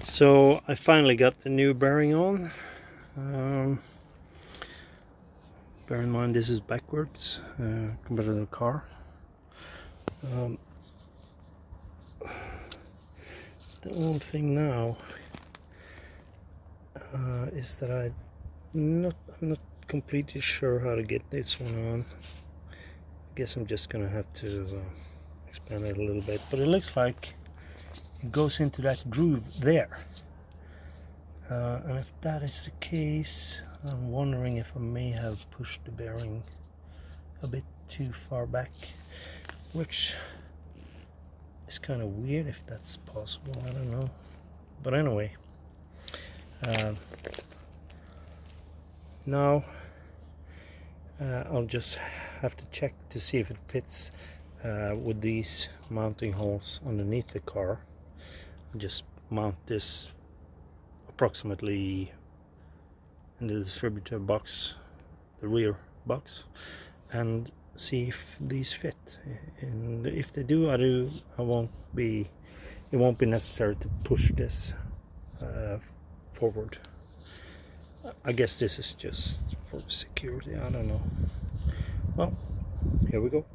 So I finally got the new bearing on. Bear in mind this is backwards compared to the car. The only thing now is that I'm not completely sure how to get this one on. I guess I'm just gonna have to expand it a little bit, but it looks like it goes into that groove there. And if that is the case, I'm wondering if I may have pushed the bearing a bit too far back, which is kind of weird if that's possible. I don't know, but anyway, now I'll just have to check to see if it fits with these mounting holes underneath the car. I'll just mount this approximately in the distributor box, the rear box, and see if these fit. And if they do, it won't be necessary to push this forward. I guess this is just for security, I don't know. Well, here we go.